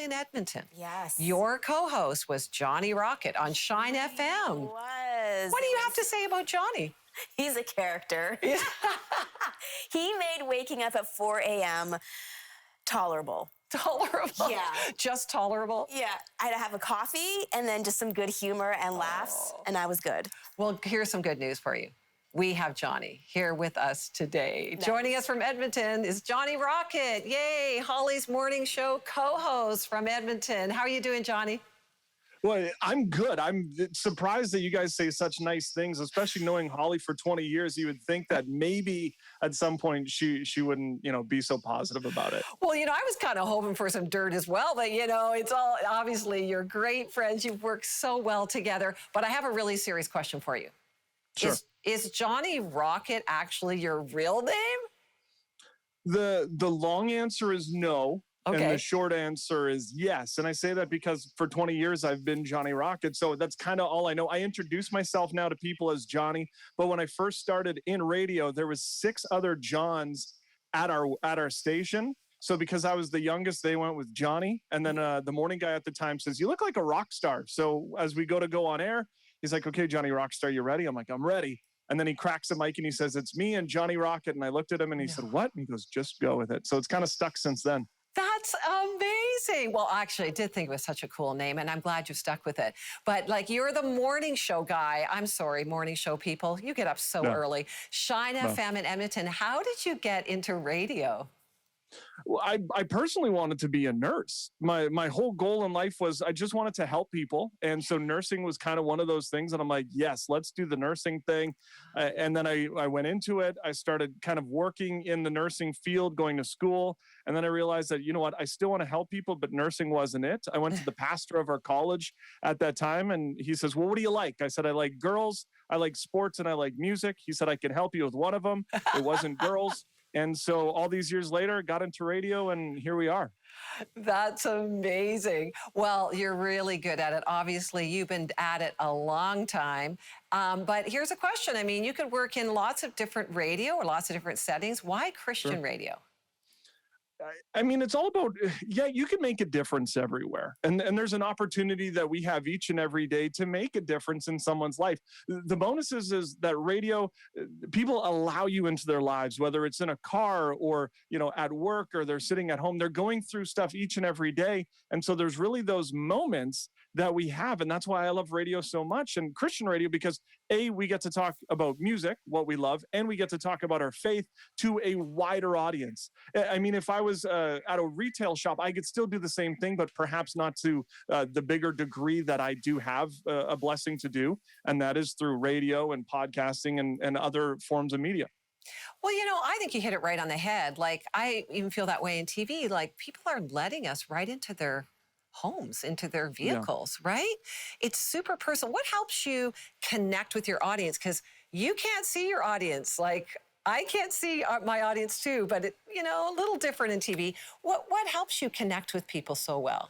in Edmonton. Yes. Your co-host was Johnny Rocket on Shine FM. Was. What do you have to say about Johnny? He's a character. He made waking up at 4 a.m. tolerable. Tolerable? Yeah. Just tolerable? Yeah. I'd have a coffee and then just some good humor and laughs, and I was good. Well, here's some good news for you. We have Johnny here with us today. Nice. Joining us from Edmonton is Johnny Rocket. Yay, Holly's morning show co-host from Edmonton. How are you doing, Johnny? Well, I'm good. I'm surprised that you guys say such nice things, especially knowing Holly for 20 years. You would think that maybe at some point she wouldn't, be so positive about it. Well, I was kind of hoping for some dirt as well, but it's all obviously you're great friends. You've worked so well together. But I have a really serious question for you. Sure. Is Johnny Rocket actually your real name? The long answer is no. Okay. And the short answer is yes. And I say that because for 20 years, I've been Johnny Rocket. So that's kind of all I know. I introduce myself now to people as Johnny. But when I first started in radio, there was 6 other Johns at our station. So because I was the youngest, they went with Johnny. And then the morning guy at the time says, "You look like a rock star." So as we go on air, he's like, "Okay, Johnny Rockstar, you ready?" I'm like, "I'm ready." And then he cracks a mic and he says, "It's me and Johnny Rocket." And I looked at him and he said, "What?" And he goes, "Just go with it." So it's kind of stuck since then. That's amazing. Well, actually, I did think it was such a cool name, and I'm glad you stuck with it. But you're the morning show guy. I'm sorry, morning show people. You get up so early. Shine FM in Edmonton. How did you get into radio? Well, I personally wanted to be a nurse. My whole goal in life was I just wanted to help people. And so nursing was kind of one of those things. And I'm like, yes, let's do the nursing thing. And then I went into it. I started kind of working in the nursing field, going to school. And then I realized that, you know what, I still want to help people, but nursing wasn't it. I went to the pastor of our college at that time. And he says, "Well, what do you like?" I said, "I like girls, I like sports, and I like music." He said, "I can help you with one of them." It wasn't girls. And so all these years later, got into radio, and here we are. That's amazing. Well, you're really good at it. Obviously, you've been at it a long time. But here's a question. I mean, you could work in lots of different radio or lots of different settings. Why Christian radio? I mean, it's all about, you can make a difference everywhere. And there's an opportunity that we have each and every day to make a difference in someone's life. The bonus is that radio, people allow you into their lives, whether it's in a car or, at work, or they're sitting at home. They're going through stuff each and every day. And so there's really those moments that we have. And that's why I love radio so much, and Christian radio, because we get to talk about music, what we love, and we get to talk about our faith to a wider audience. I mean, if I was at a retail shop, I could still do the same thing, but perhaps not to the bigger degree that I do have a blessing to do. And that is through radio and podcasting and other forms of media. Well, I think you hit it right on the head. I even feel that way in TV. People are letting us right into their homes, into their vehicles, right? It's super personal. What helps you connect with your audience? Because you can't see your audience. I can't see my audience too, but a little different in TV. What helps you connect with people so well?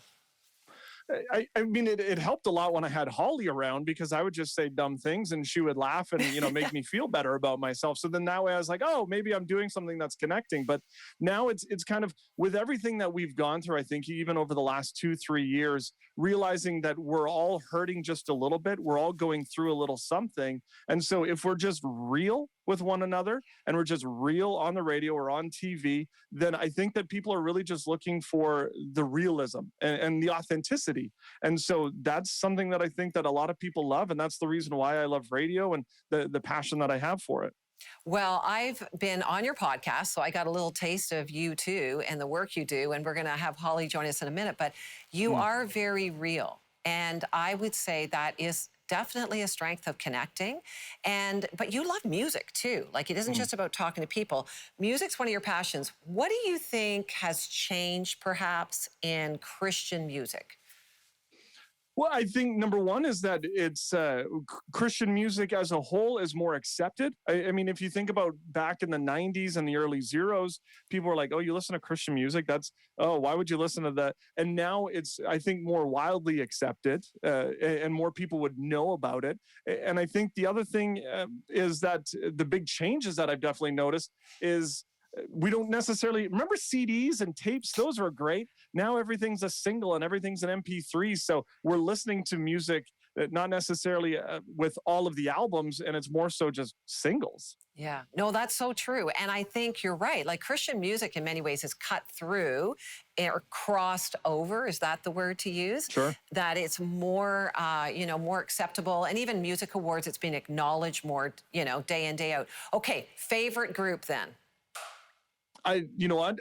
I mean, it helped a lot when I had Holly around, because I would just say dumb things and she would laugh and, make me feel better about myself. So then that way I was like, oh, maybe I'm doing something that's connecting. But now it's kind of with everything that we've gone through, I think even over the last 2-3 years, realizing that we're all hurting just a little bit. We're all going through a little something. And so if we're just real with one another and we're just real on the radio or on TV, then I think that people are really just looking for the realism and the authenticity. And so that's something that I think that a lot of people love. And that's the reason why I love radio and the passion that I have for it. Well, I've been on your podcast, so I got a little taste of you too and the work you do. And we're going to have Holly join us in a minute. But you are very real. And I would say that is definitely a strength of connecting. But you love music too. It isn't just about talking to people. Music's one of your passions. What do you think has changed perhaps in Christian music? Well, I think number one is that it's Christian music as a whole is more accepted. I mean, if you think about back in the 90s and the early zeros, people were like, "Oh, you listen to Christian music? Why would you listen to that?" And now it's, I think, more widely accepted and more people would know about it. And I think the other thing is that the big changes that I've definitely noticed is we don't necessarily remember CDs and tapes. Those were great. Now everything's a single and everything's an MP3. So we're listening to music not necessarily with all of the albums, and it's more so just singles. Yeah, no, that's so true. And I think you're right. Like Christian music in many ways is cut through or crossed over. Is that the word to use? Sure. That it's more, more acceptable. And even music awards, it's been acknowledged more, day in, day out. Okay, favorite group then? You know what,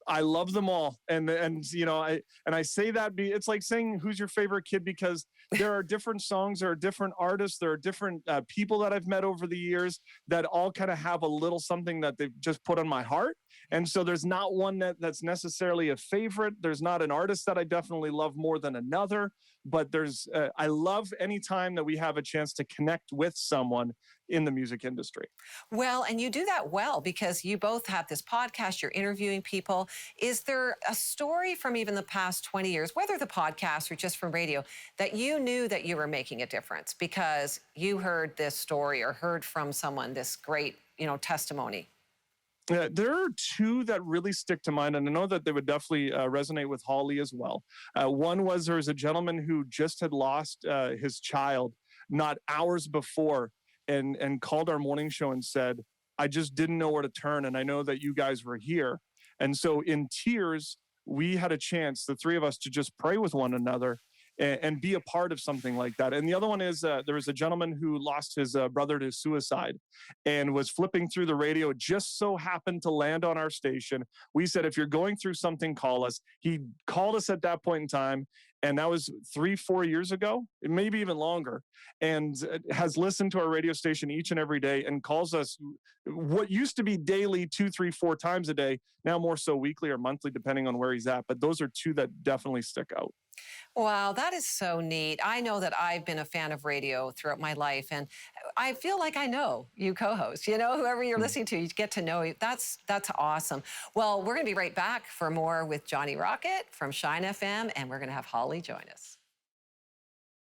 I love them all, and I say that it's like saying who's your favorite kid, because there are different songs, there are different artists, there are different people that I've met over the years that all kind of have a little something that they've just put on my heart. And so there's not one that's necessarily a favorite. There's not an artist that I definitely love more than another, but I love any time that we have a chance to connect with someone in the music industry. Well, and you do that well because you both have this podcast, you're interviewing people. Is there a story from even the past 20 years, whether the podcast or just from radio, that you knew that you were making a difference because you heard this story or heard from someone this great, testimony? Yeah, there are two that really stick to mind, and I know that they would definitely resonate with Holly as well. One was there was a gentleman who just had lost his child not hours before, and called our morning show and said, I just didn't know where to turn, and I know that you guys were here. And so in tears, we had a chance, the three of us, to just pray with one another and be a part of something like that. And the other one is there was a gentleman who lost his brother to suicide and was flipping through the radio. It just so happened to land on our station. We said, if you're going through something, call us. He called us at that point in time, and that was 3-4 years ago, maybe even longer, and has listened to our radio station each and every day and calls us what used to be daily, 2, 3, 4 times a day, now more so weekly or monthly, depending on where he's at. But those are two that definitely stick out. Wow, that is so neat. I know that I've been a fan of radio throughout my life, and I feel like I know you co-host. Whoever you're listening to, you get to know you. That's awesome. Well, we're going to be right back for more with Johnny Rocket from Shine FM, and we're going to have Holly join us.